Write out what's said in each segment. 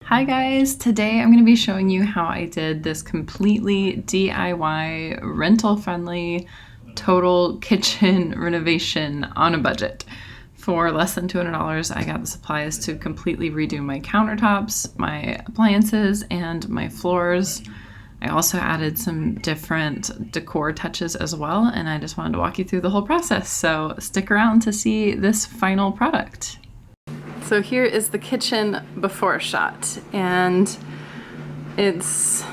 Hi guys, today I'm going to be showing you how I did this completely DIY, rental-friendly, total kitchen renovation on a budget. For less than $200, I got the supplies to completely redo my countertops, my appliances, and my floors. I also added some different decor touches as well, and I just wanted to walk you through the whole process. So stick around to see this final product. So here is the kitchen before shot, and it's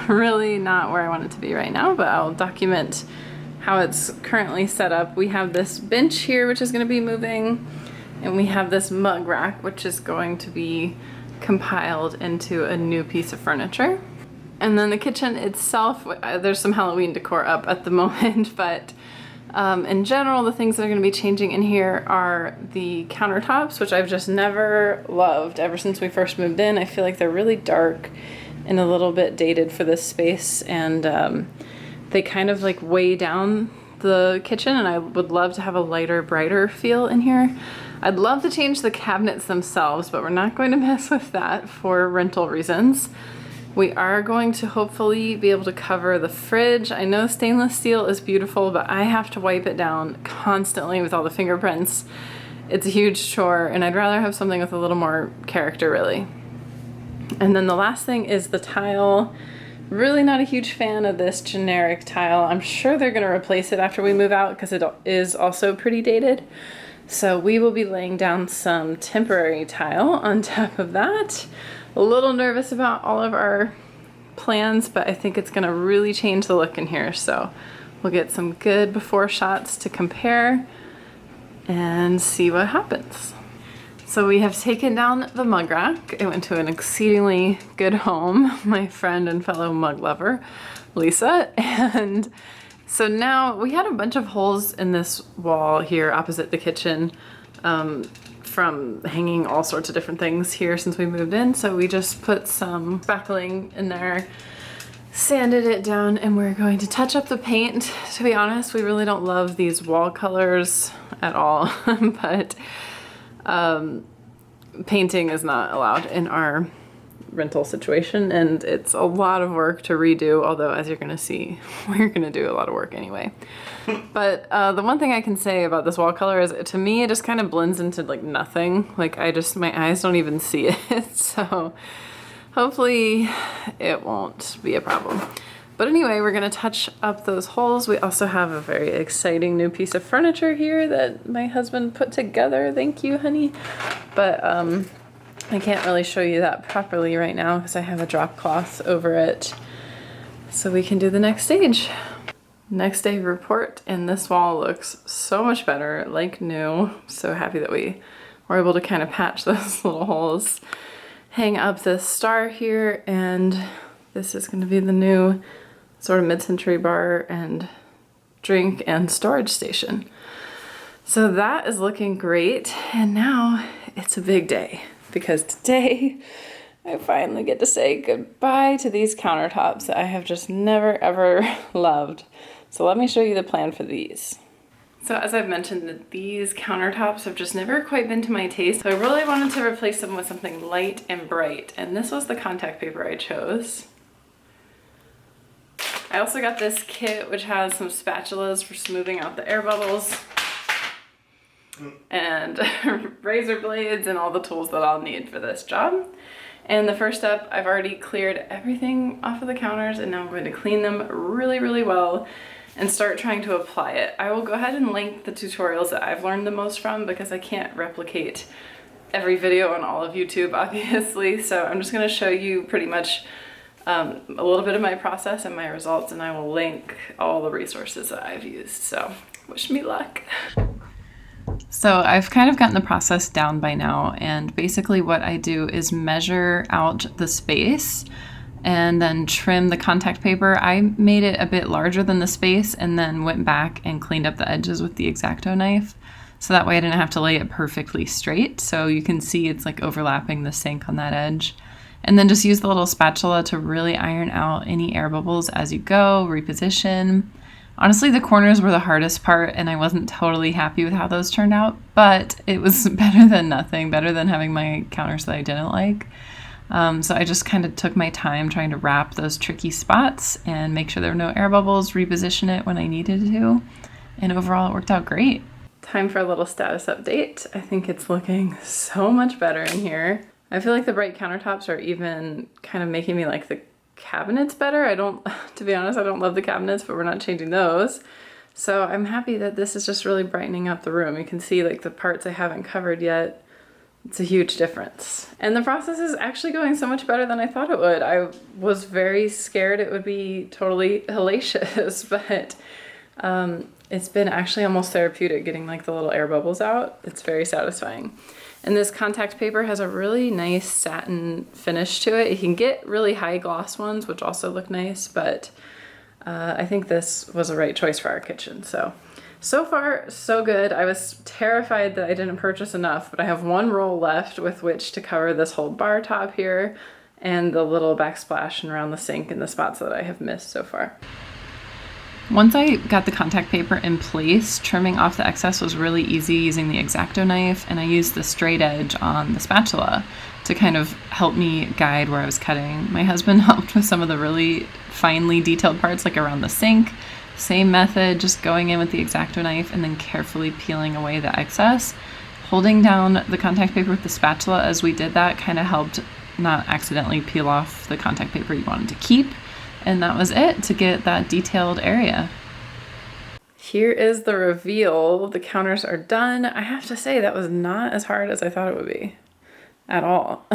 really not where I want it to be right now, but I'll document how it's currently set up. We have this bench here, which is going to be moving, and we have this mug rack, which is going to be compiled into a new piece of furniture. And then the kitchen itself, there's some Halloween decor up at the moment, but in general, the things that are going to be changing in here are the countertops, which I've just never loved ever since we first moved in. I feel like they're really dark and a little bit dated for this space, and they kind of like weigh down the kitchen, and I would love to have a lighter, brighter feel in here. I'd love to change the cabinets themselves, but we're not going to mess with that for rental reasons. We are going to hopefully be able to cover the fridge. I know stainless steel is beautiful, but I have to wipe it down constantly with all the fingerprints. It's a huge chore, and I'd rather have something with a little more character, really. And then the last thing is the tile. Really not a huge fan of this generic tile. I'm sure they're gonna replace it after we move out because it is also pretty dated. So we will be laying down some temporary tile on top of that. A little nervous about all of our plans, but I think it's gonna really change the look in here. So we'll get some good before shots to compare and see what happens. So we have taken down the mug rack. It went to an exceedingly good home, my friend and fellow mug lover, Lisa. And so now we had a bunch of holes in this wall here opposite the kitchen, from hanging all sorts of different things here since we moved in. So we just put some spackling in there, sanded it down, and we're going to touch up the paint. To be honest, we really don't love these wall colors at all, but painting is not allowed in our rental situation, and it's a lot of work to redo, although as you're gonna see, we're gonna do a lot of work anyway. But the one thing I can say about this wall color is, to me, it just kind of blends into like nothing. Like my eyes don't even see it. So hopefully it won't be a problem. But anyway, we're gonna touch up those holes. We also have a very exciting new piece of furniture here that my husband put together. Thank you, honey. But I can't really show you that properly right now because I have a drop cloth over it. So we can do the next stage. Next day report, and this wall looks so much better, like new. So happy that we were able to kind of patch those little holes. Hang up this star here, and this is going to be the new sort of mid-century bar and drink and storage station. So that is looking great, and now it's a big day because today I finally get to say goodbye to these countertops that I have just never ever loved. So let me show you the plan for these. So as I've mentioned, these countertops have just never quite been to my taste. So I really wanted to replace them with something light and bright, and this was the contact paper I chose. I also got this kit which has some spatulas for smoothing out the air bubbles and razor blades and all the tools that I'll need for this job. And the first step, I've already cleared everything off of the counters, and now I'm going to clean them really, really well and start trying to apply it. I will go ahead and link the tutorials that I've learned the most from because I can't replicate every video on all of YouTube, obviously. So I'm just gonna show you pretty much a little bit of my process and my results, and I will link all the resources that I've used. So wish me luck. So I've kind of gotten the process down by now, and basically what I do is measure out the space and then trim the contact paper. I made it a bit larger than the space and then went back and cleaned up the edges with the X-Acto knife. So that way I didn't have to lay it perfectly straight. So you can see it's like overlapping the sink on that edge. And then just use the little spatula to really iron out any air bubbles as you go, reposition. Honestly, the corners were the hardest part, and I wasn't totally happy with how those turned out, but it was better than nothing, better than having my counters that I didn't like. So I just kind of took my time trying to wrap those tricky spots and make sure there were no air bubbles, reposition it when I needed to, and overall it worked out great. Time for a little status update. I think it's looking so much better in here. I feel like the bright countertops are even kind of making me like the cabinets better. To be honest, I don't love the cabinets, but we're not changing those. So I'm happy that this is just really brightening up the room. You can see like the parts I haven't covered yet. It's a huge difference. And the process is actually going so much better than I thought it would. I was very scared it would be totally hellacious, but it's been actually almost therapeutic getting like the little air bubbles out. It's very satisfying. And this contact paper has a really nice satin finish to it. You can get really high gloss ones, which also look nice, but I think this was the right choice for our kitchen. So far, so good. I was terrified that I didn't purchase enough, but I have one roll left with which to cover this whole bar top here and the little backsplash and around the sink and the spots that I have missed so far. Once I got the contact paper in place, trimming off the excess was really easy using the X-Acto knife, and I used the straight edge on the spatula to kind of help me guide where I was cutting. My husband helped with some of the really finely detailed parts, like around the sink. Same method, just going in with the X-Acto knife and then carefully peeling away the excess. Holding down the contact paper with the spatula as we did that kind of helped not accidentally peel off the contact paper you wanted to keep. And that was it to get that detailed area. Here is the reveal. The counters are done. I have to say that was not as hard as I thought it would be at all.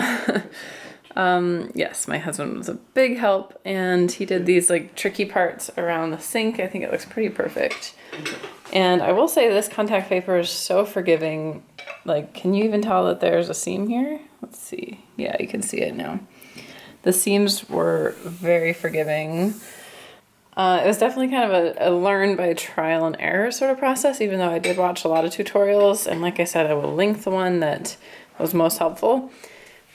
Yes, my husband was a big help, and he did these like tricky parts around the sink. I think it looks pretty perfect. And I will say this contact paper is so forgiving. Like, can you even tell that there's a seam here? Let's see. Yeah, you can see it now. The seams were very forgiving. It was definitely kind of a learn by trial and error sort of process, even though I did watch a lot of tutorials. And like I said, I will link the one that was most helpful.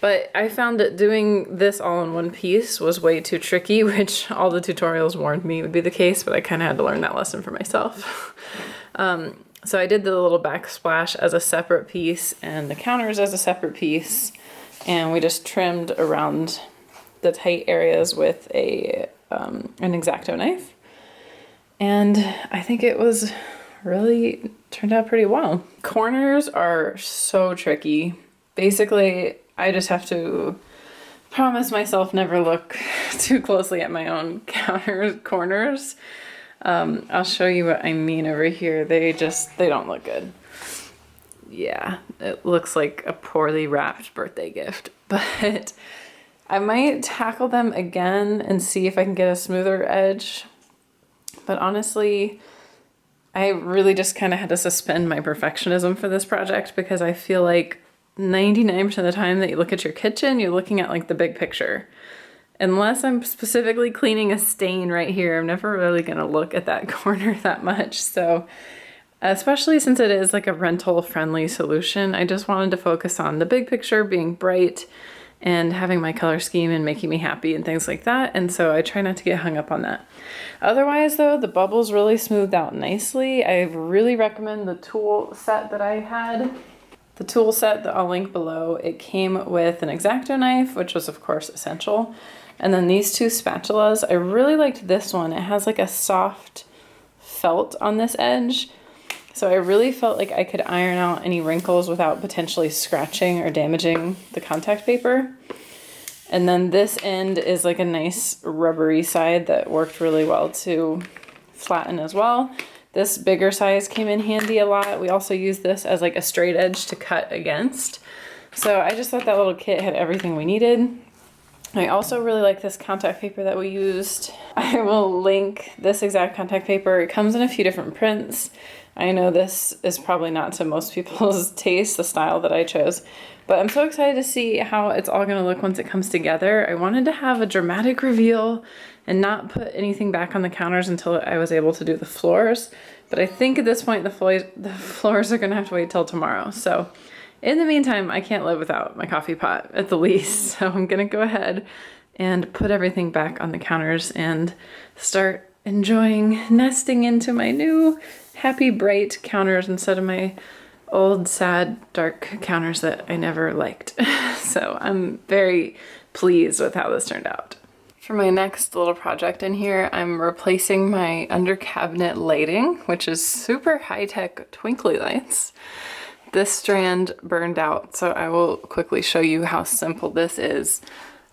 But I found that doing this all in one piece was way too tricky, which all the tutorials warned me would be the case, but I kind of had to learn that lesson for myself. So I did the little backsplash as a separate piece and the counters as a separate piece. And we just trimmed around the tight areas with an X-Acto knife. And I think it was really turned out pretty well. Corners are so tricky. Basically, I just have to promise myself never look too closely at my own corners. I'll show you what I mean over here. They don't look good. Yeah, it looks like a poorly wrapped birthday gift, but I might tackle them again and see if I can get a smoother edge. But honestly, I really just kind of had to suspend my perfectionism for this project because I feel like 99% of the time that you look at your kitchen, you're looking at like the big picture. Unless I'm specifically cleaning a stain right here, I'm never really going to look at that corner that much. So especially since it is like a rental friendly solution, I just wanted to focus on the big picture, being bright and having my color scheme and making me happy and things like that. And so I try not to get hung up on that. Otherwise though, the bubbles really smoothed out nicely. I really recommend the tool set that I had. The tool set that I'll link below, it came with an X-Acto knife, which was of course essential. And then these two spatulas, I really liked this one. It has like a soft felt on this edge. So I really felt like I could iron out any wrinkles without potentially scratching or damaging the contact paper. And then this end is like a nice rubbery side that worked really well to flatten as well. This bigger size came in handy a lot. We also used this as like a straight edge to cut against. So I just thought that little kit had everything we needed. I also really like this contact paper that we used. I will link this exact contact paper. It comes in a few different prints. I know this is probably not to most people's taste, the style that I chose, but I'm so excited to see how it's all going to look once it comes together. I wanted to have a dramatic reveal and not put anything back on the counters until I was able to do the floors. But I think at this point the floors are going to have to wait till tomorrow. So in the meantime, I can't live without my coffee pot at the least. So I'm going to go ahead and put everything back on the counters and start enjoying nesting into my new happy bright counters instead of my old sad dark counters that I never liked. So I'm very pleased with how this turned out. For my next little project in here, I'm replacing my under cabinet lighting, which is super high-tech twinkly lights. This strand burned out, so I will quickly show you how simple this is.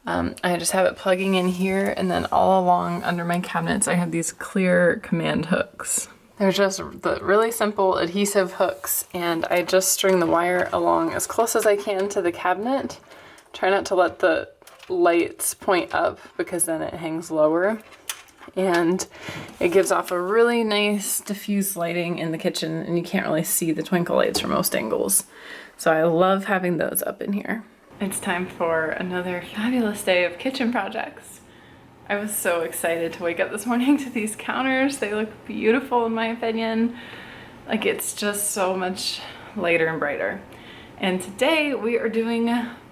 I just have it plugging in here, and then all along under my cabinets I have these clear command hooks. They're just the really simple adhesive hooks, and I just string the wire along as close as I can to the cabinet. Try not to let the lights point up because then it hangs lower. And it gives off a really nice diffuse lighting in the kitchen, and you can't really see the twinkle lights from most angles. So I love having those up in here. It's time for another fabulous day of kitchen projects. I was so excited to wake up this morning to these counters. They look beautiful in my opinion. Like, it's just so much lighter and brighter. And today we are doing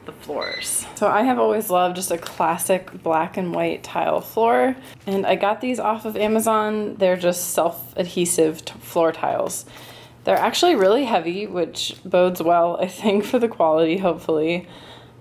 the floors. So I have always loved just a classic black and white tile floor, and I got these off of Amazon. They're just self-adhesive floor tiles. They're actually really heavy, which bodes well, I think, for the quality, hopefully.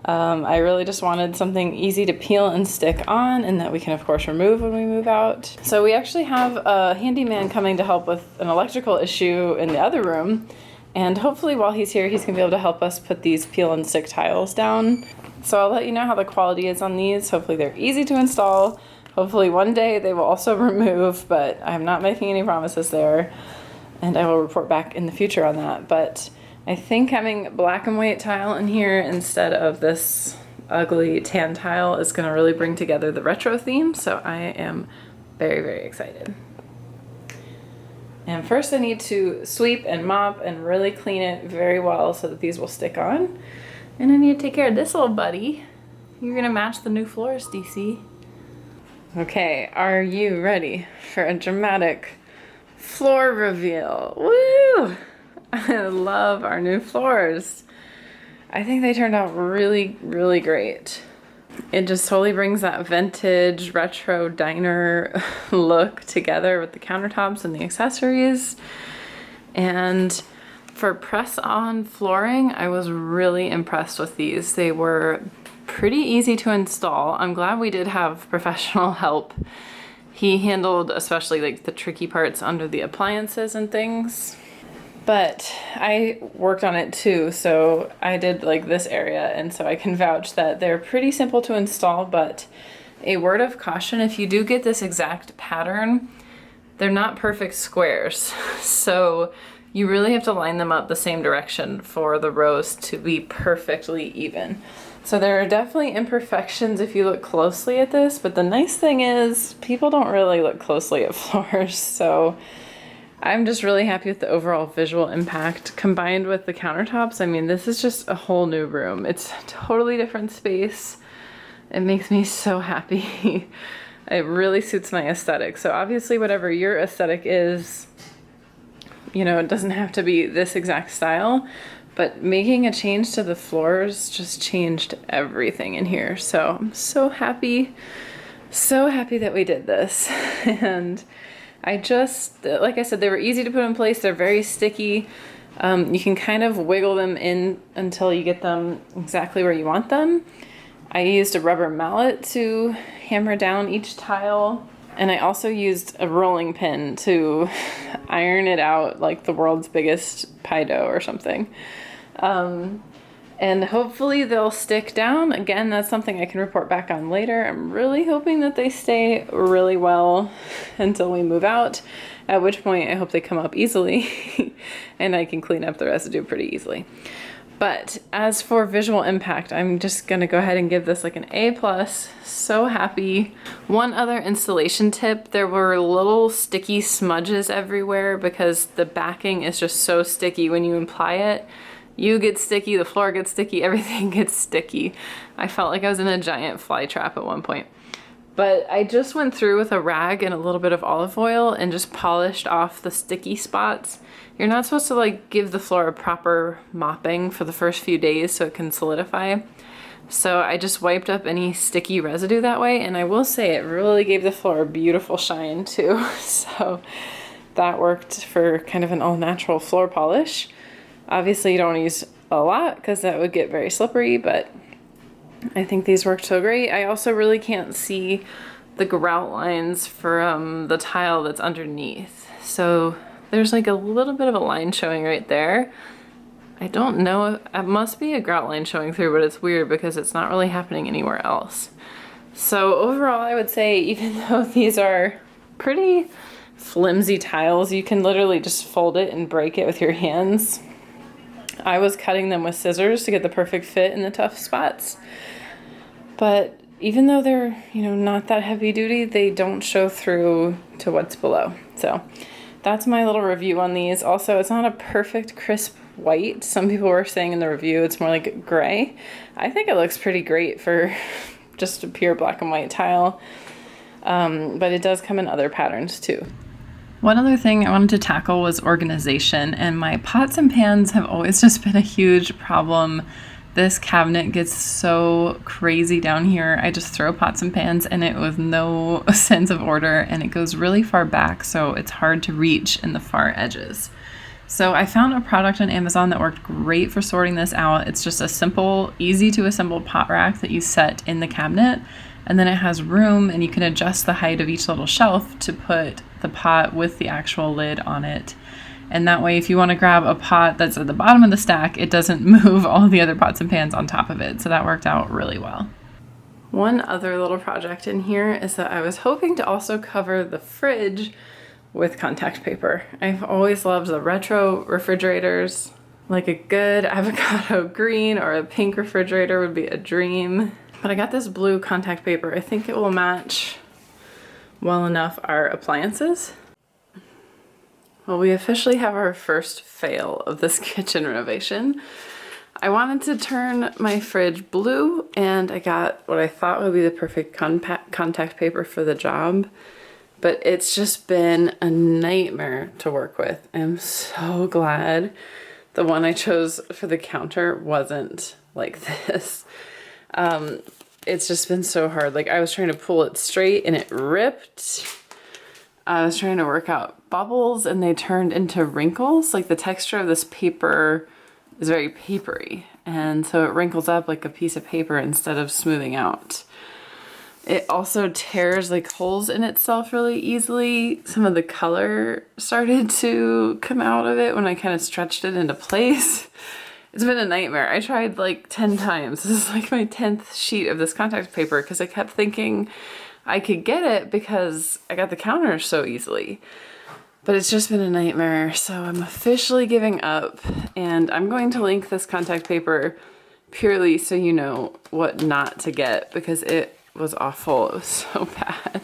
I really just wanted something easy to peel and stick on, and that we can of course remove when we move out. So we actually have a handyman coming to help with an electrical issue in the other room. And hopefully while he's here, he's gonna be able to help us put these peel and stick tiles down. So I'll let you know how the quality is on these. Hopefully they're easy to install. Hopefully one day they will also remove, but I'm not making any promises there. And I will report back in the future on that. But I think having black and white tile in here instead of this ugly tan tile is gonna really bring together the retro theme. So I am very, very excited. And first I need to sweep and mop and really clean it very well so that these will stick on. And I need to take care of this little buddy. You're gonna match the new floors, DC. Okay, are you ready for a dramatic floor reveal? Woo! I love our new floors. I think they turned out really, really great. It just totally brings that vintage retro diner look together with the countertops and the accessories. And for press-on flooring, I was really impressed with these. They were pretty easy to install. I'm glad we did have professional help. He handled especially like the tricky parts under the appliances and things. But I worked on it too, so I did like this area, and so I can vouch that they're pretty simple to install. But a word of caution, if you do get this exact pattern, they're not perfect squares. So you really have to line them up the same direction for the rows to be perfectly even. So there are definitely imperfections if you look closely at this, but the nice thing is people don't really look closely at floors, so I'm just really happy with the overall visual impact combined with the countertops. I mean, this is just a whole new room. It's a totally different space. It makes me so happy. It really suits my aesthetic. So obviously whatever your aesthetic is, you know, it doesn't have to be this exact style, but making a change to the floors just changed everything in here. So I'm so happy that we did this. And I just, like I said, they were easy to put in place. They're very sticky. You can kind of wiggle them in until you get them exactly where you want them. I used a rubber mallet to hammer down each tile. And I also used a rolling pin to iron it out like the world's biggest pie dough or something. And hopefully they'll stick down. Again, that's something I can report back on later. I'm really hoping that they stay really well until we move out, at which point I hope they come up easily and I can clean up the residue pretty easily. But as for visual impact, I'm just gonna go ahead and give this like an A+. So happy. One other installation tip, there were little sticky smudges everywhere because the backing is just so sticky when you apply it. You get sticky, the floor gets sticky, everything gets sticky. I felt like I was in a giant fly trap at one point. But I just went through with a rag and a little bit of olive oil and just polished off the sticky spots. You're not supposed to like give the floor a proper mopping for the first few days so it can solidify. So I just wiped up any sticky residue that way, and I will say it really gave the floor a beautiful shine too. So that worked for kind of an all-natural floor polish. Obviously you don't want to use a lot because that would get very slippery, but I think these worked so great. I also really can't see the grout lines from the tile that's underneath. So there's like a little bit of a line showing right there. I don't know, it must be a grout line showing through, but it's weird because it's not really happening anywhere else. So overall, I would say even though these are pretty flimsy tiles, you can literally just fold it and break it with your hands. I was cutting them with scissors to get the perfect fit in the tough spots. But even though they're, you know, not that heavy duty, they don't show through to what's below. So that's my little review on these. Also, it's not a perfect crisp white. Some people were saying in the review it's more like gray. I think it looks pretty great for just a pure black and white tile. But it does come in other patterns too. One other thing I wanted to tackle was organization, and my pots and pans have always just been a huge problem. This cabinet gets so crazy down here. I just throw pots and pans in it with no sense of order, and it goes really far back, so it's hard to reach in the far edges. So I found a product on Amazon that worked great for sorting this out. It's just a simple, easy to assemble pot rack that you set in the cabinet, and then it has room and you can adjust the height of each little shelf to put the pot with the actual lid on it. And that way, if you want to grab a pot that's at the bottom of the stack, it doesn't move all the other pots and pans on top of it. So that worked out really well. One other little project in here is that I was hoping to also cover the fridge with contact paper. I've always loved the retro refrigerators. Like a good avocado green or a pink refrigerator would be a dream. But I got this blue contact paper. I think it will match well enough our appliances. Well, we officially have our first fail of this kitchen renovation. I wanted to turn my fridge blue, and I got what I thought would be the perfect contact paper for the job, but it's just been a nightmare to work with. I'm so glad the one I chose for the counter wasn't like this. It's just been so hard. Like, I was trying to pull it straight and it ripped. I was trying to work out bubbles and they turned into wrinkles. Like, the texture of this paper is very papery, and so it wrinkles up like a piece of paper instead of smoothing out. It also tears like holes in itself really easily. Some of the color started to come out of it when I kind of stretched it into place. It's been a nightmare. I tried like 10 times. This is like my 10th sheet of this contact paper because I kept thinking I could get it because I got the counter so easily. But it's just been a nightmare. So I'm officially giving up, and I'm going to link this contact paper purely so you know what not to get because it was awful. It was so bad.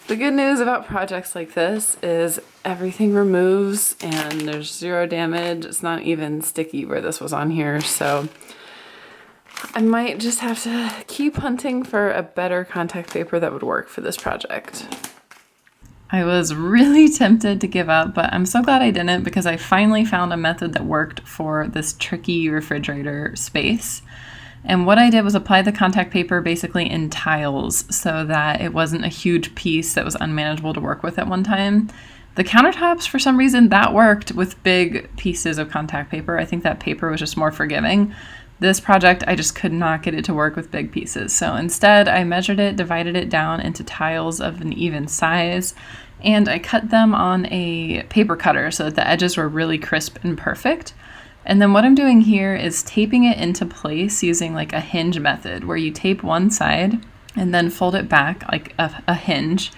The good news about projects like this is everything removes and there's zero damage. It's not even sticky where this was on here. So I might just have to keep hunting for a better contact paper that would work for this project. I was really tempted to give up, but I'm so glad I didn't because I finally found a method that worked for this tricky refrigerator space. And what I did was apply the contact paper basically in tiles so that it wasn't a huge piece that was unmanageable to work with at one time. The countertops, for some reason, that worked with big pieces of contact paper. I think that paper was just more forgiving. This project, I just could not get it to work with big pieces. So instead, I measured it, divided it down into tiles of an even size, and I cut them on a paper cutter so that the edges were really crisp and perfect. And then what I'm doing here is taping it into place using like a hinge method where you tape one side and then fold it back like a hinge,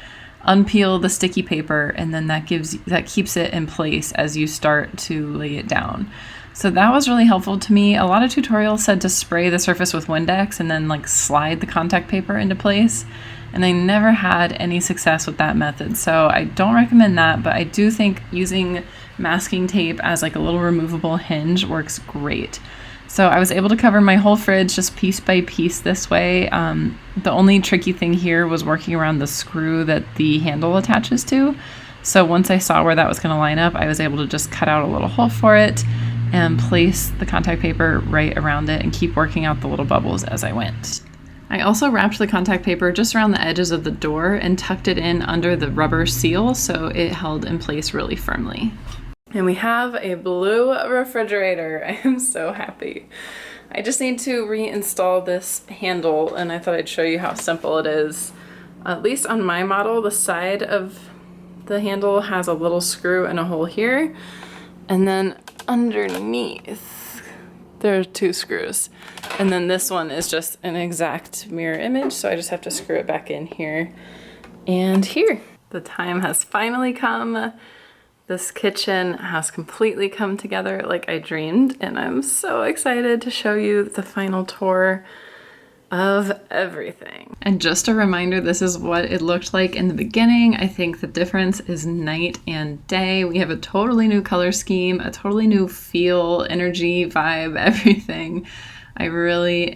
unpeel the sticky paper, and then that keeps it in place as you start to lay it down. So that was really helpful to me. A lot of tutorials said to spray the surface with Windex and then like slide the contact paper into place. And I never had any success with that method. So I don't recommend that, but I do think using masking tape as like a little removable hinge works great. So I was able to cover my whole fridge just piece by piece this way. The only tricky thing here was working around the screw that the handle attaches to. So once I saw where that was going to line up, I was able to just cut out a little hole for it and place the contact paper right around it and keep working out the little bubbles as I went. I also wrapped the contact paper just around the edges of the door and tucked it in under the rubber seal so it held in place really firmly. And we have a blue refrigerator. I am so happy. I just need to reinstall this handle, and I thought I'd show you how simple it is. At least on my model, the side of the handle has a little screw and a hole here, and then underneath there are 2 screws, and then this one is just an exact mirror image, so I just have to screw it back in here and here. The time has finally come. This kitchen has completely come together like I dreamed, and I'm so excited to show you the final tour of everything. And just a reminder, this is what it looked like in the beginning. I think the difference is night and day. We have a totally new color scheme, a totally new feel, energy, vibe, everything. I really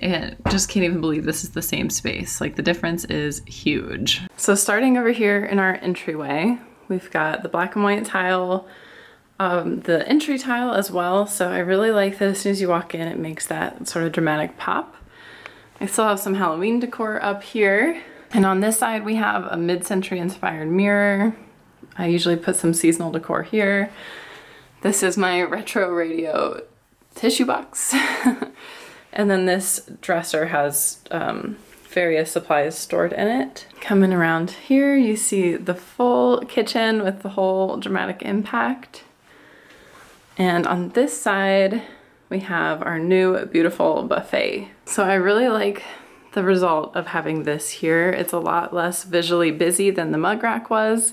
just can't even believe this is the same space. Like, the difference is huge. So starting over here in our entryway, we've got the black and white tile, the entry tile as well. So I really like that as soon as you walk in, it makes that sort of dramatic pop. I still have some Halloween decor up here. And on this side, we have a mid-century inspired mirror. I usually put some seasonal decor here. This is my retro radio tissue box. And then this dresser has various supplies stored in it. Coming around here, you see the full kitchen with the whole dramatic impact. And on this side, we have our new beautiful buffet. So I really like the result of having this here. It's a lot less visually busy than the mug rack was,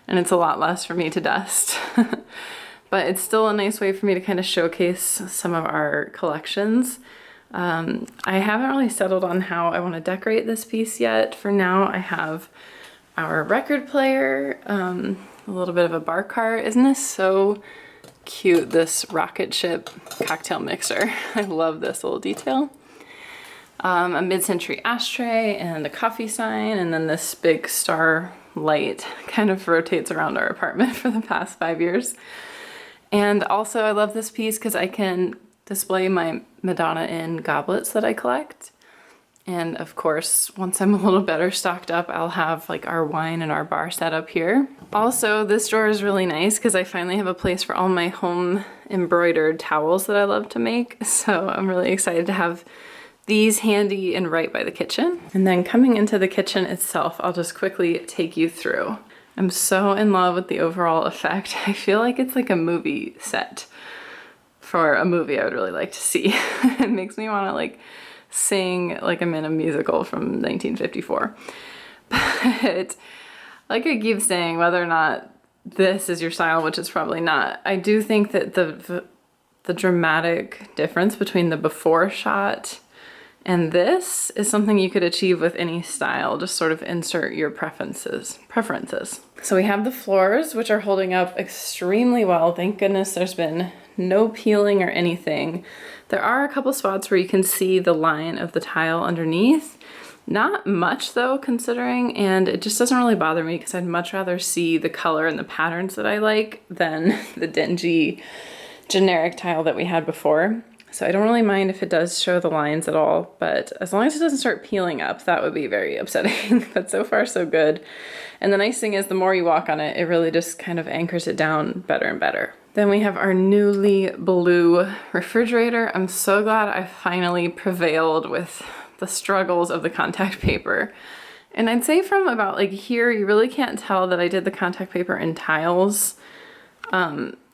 and it's a lot less for me to dust. But it's still a nice way for me to kind of showcase some of our collections. I haven't really settled on how I want to decorate this piece yet. For now, I have our record player, a little bit of a bar cart. Isn't this so cute, this rocket ship cocktail mixer? I love this little detail. A mid-century ashtray and a coffee sign, and then this big star light kind of rotates around our apartment for the past 5 years. And also I love this piece because I can display my Madonna in goblets that I collect. And of course, once I'm a little better stocked up, I'll have like our wine and our bar set up here. Also, this drawer is really nice because I finally have a place for all my home embroidered towels that I love to make. So I'm really excited to have these handy and right by the kitchen. And then coming into the kitchen itself, I'll just quickly take you through. I'm so in love with the overall effect. I feel like it's like a movie set for a movie I would really like to see. It makes me want to like sing like I'm in a musical from 1954. But like I keep saying, whether or not this is your style, which is probably not, I do think that the dramatic difference between the before shot and this is something you could achieve with any style. Just sort of insert your preferences. So we have the floors, which are holding up extremely well. Thank goodness there's been no peeling or anything. There are a couple spots where you can see the line of the tile underneath. Not much though, considering, and it just doesn't really bother me because I'd much rather see the color and the patterns that I like than the dingy generic tile that we had before. So I don't really mind if it does show the lines at all, but as long as it doesn't start peeling up, that would be very upsetting. But so far so good. And the nice thing is the more you walk on it, it really just kind of anchors it down better and better. Then we have our newly blue refrigerator. I'm so glad I finally prevailed with the struggles of the contact paper. And I'd say from about like here, you really can't tell that I did the contact paper in tiles.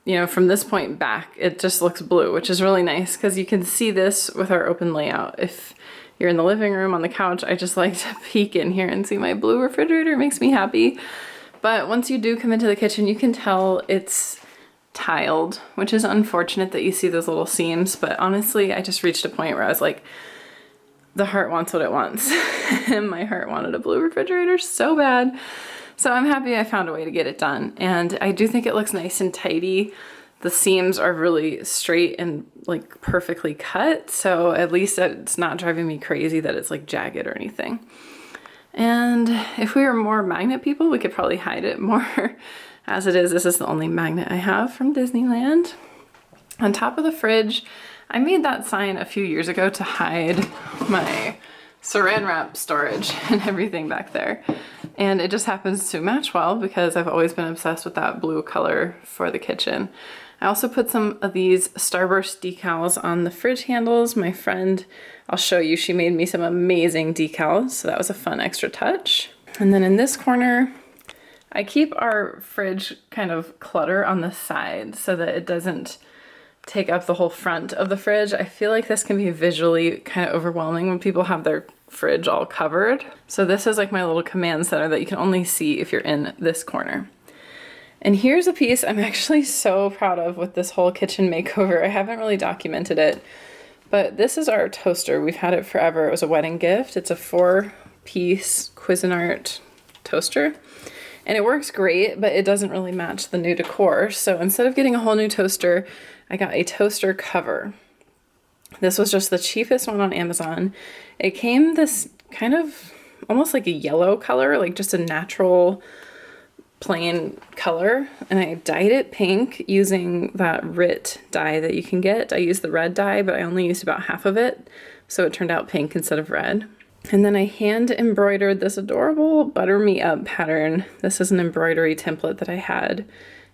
You know, from this point back, it just looks blue, which is really nice because you can see this with our open layout. If you're in the living room on the couch, I just like to peek in here and see my blue refrigerator. It makes me happy. But once you do come into the kitchen, you can tell it's tiled, which is unfortunate that you see those little seams. But honestly, I just reached a point where I was like, the heart wants what it wants. And my heart wanted a blue refrigerator so bad. So I'm happy I found a way to get it done. And I do think it looks nice and tidy. The seams are really straight and like perfectly cut. So at least it's not driving me crazy that it's like jagged or anything. And if we were more magnet people, we could probably hide it more. As it is, this is the only magnet I have from Disneyland. On top of the fridge, I made that sign a few years ago to hide my saran wrap storage and everything back there. And it just happens to match well because I've always been obsessed with that blue color for the kitchen. I also put some of these Starburst decals on the fridge handles. My friend, I'll show you, she made me some amazing decals, so that was a fun extra touch. And then in this corner, I keep our fridge kind of clutter on the side so that it doesn't take up the whole front of the fridge. I feel like this can be visually kind of overwhelming when people have their fridge all covered. So this is like my little command center that you can only see if you're in this corner. And here's a piece I'm actually so proud of with this whole kitchen makeover. I haven't really documented it, but this is our toaster. We've had it forever. It was a wedding gift. It's a 4-piece Cuisinart toaster. And it works great, but it doesn't really match the new decor. So instead of getting a whole new toaster, I got a toaster cover. This was just the cheapest one on Amazon. It came this kind of almost like a yellow color, like just a natural plain color. And I dyed it pink using that RIT dye that you can get. I used the red dye, but I only used about half of it. So it turned out pink instead of red. And then I hand embroidered this adorable butter me up pattern. This is an embroidery template that I had,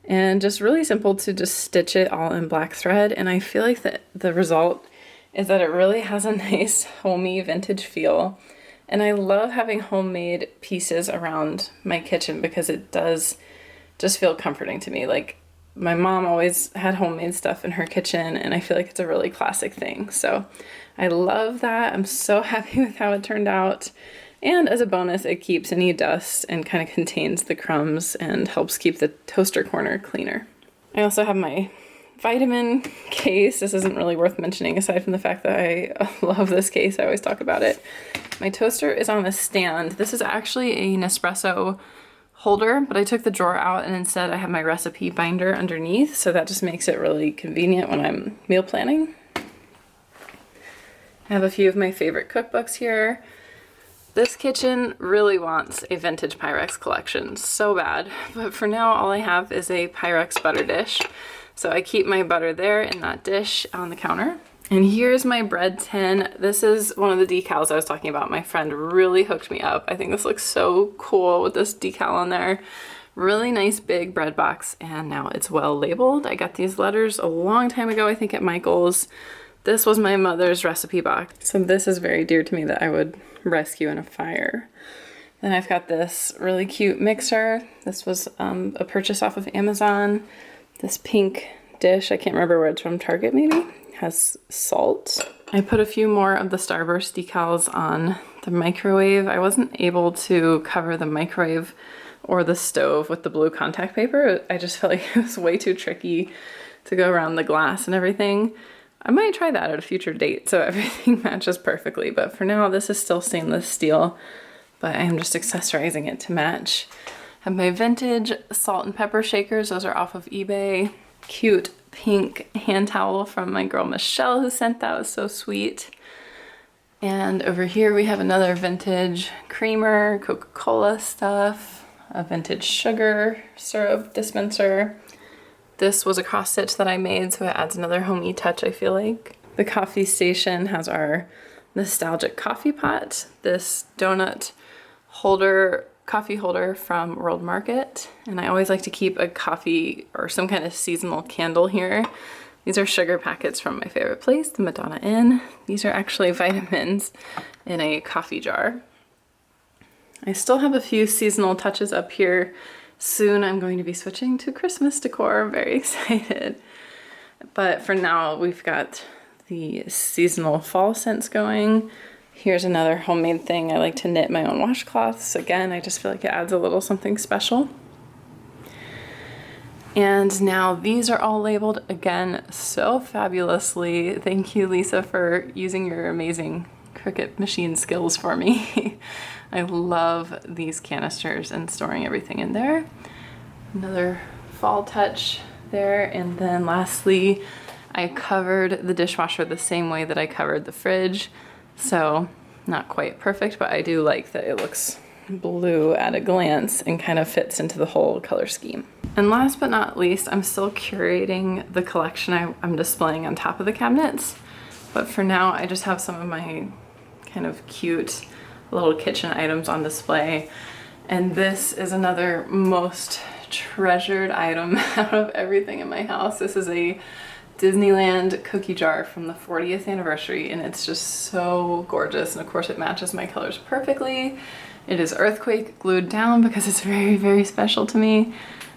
and just really simple to just stitch it all in black thread. And I feel like that the result is that it really has a nice homey vintage feel. And I love having homemade pieces around my kitchen because it does just feel comforting to me. Like my mom always had homemade stuff in her kitchen, and I feel like it's a really classic thing. So I love that. I'm so happy with how it turned out. And as a bonus, it keeps any dust and kind of contains the crumbs and helps keep the toaster corner cleaner. I also have my vitamin case. This isn't really worth mentioning aside from the fact that I love this case. I always talk about it. My toaster is on a stand. This is actually a Nespresso holder, but I took the drawer out and instead I have my recipe binder underneath. So that just makes it really convenient when I'm meal planning. I have a few of my favorite cookbooks here. This kitchen really wants a vintage Pyrex collection so bad, but for now all I have is a Pyrex butter dish. So I keep my butter there in that dish on the counter. And here's my bread tin. This is one of the decals I was talking about. My friend really hooked me up. I think this looks so cool with this decal on there. Really nice big bread box, and now it's well labeled. I got these letters a long time ago, I think at Michael's. This was my mother's recipe box. So this is very dear to me that I would rescue in a fire. Then I've got this really cute mixer. This was a purchase off of Amazon. This pink dish, I can't remember where it's from, Target maybe, has salt. I put a few more of the Starburst decals on the microwave. I wasn't able to cover the microwave or the stove with the blue contact paper. I just felt like it was way too tricky to go around the glass and everything. I might try that at a future date so everything matches perfectly, but for now this is still stainless steel, but I am just accessorizing it to match. I have my vintage salt and pepper shakers. Those are off of eBay. Cute pink hand towel from my girl Michelle who sent that. It was so sweet. And over here we have another vintage creamer, Coca-Cola stuff, a vintage sugar syrup dispenser. This was a cross stitch that I made, so it adds another homey touch, I feel like. The coffee station has our nostalgic coffee pot, this donut holder, coffee holder from World Market. And I always like to keep a coffee or some kind of seasonal candle here. These are sugar packets from my favorite place, the Madonna Inn. These are actually vitamins in a coffee jar. I still have a few seasonal touches up here. Soon I'm going to be switching to Christmas decor. I'm very excited. But for now, we've got the seasonal fall scents going. Here's another homemade thing. I like to knit my own washcloths. Again, I just feel like it adds a little something special. And now these are all labeled again so fabulously. Thank you, Lisa, for using your amazing Cricut machine skills for me. I love these canisters and storing everything in there. Another fall touch there. And then lastly, I covered the dishwasher the same way that I covered the fridge. So not quite perfect, but I do like that it looks blue at a glance and kind of fits into the whole color scheme. And last but not least, I'm still curating the collection I'm displaying on top of the cabinets. But for now, I just have some of my kind of cute little kitchen items on display. And this is another most treasured item out of everything in my house. This is a Disneyland cookie jar from the 40th anniversary, and it's just so gorgeous. And of course it matches my colors perfectly. It is earthquake glued down because it's very, very special to me.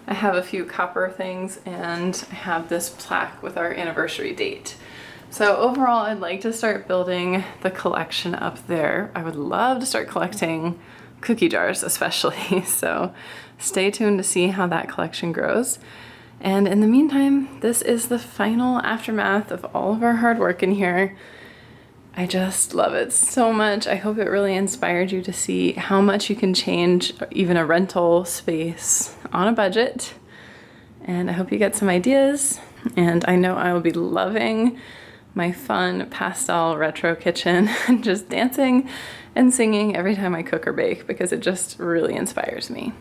I have a few copper things, and I have this plaque with our anniversary date. So overall, I'd like to start building the collection up there. I would love to start collecting cookie jars especially. So stay tuned to see how that collection grows. And in the meantime, this is the final aftermath of all of our hard work in here. I just love it so much. I hope it really inspired you to see how much you can change even a rental space on a budget. And I hope you get some ideas. And I know I will be loving my fun pastel retro kitchen and just dancing and singing every time I cook or bake because it just really inspires me.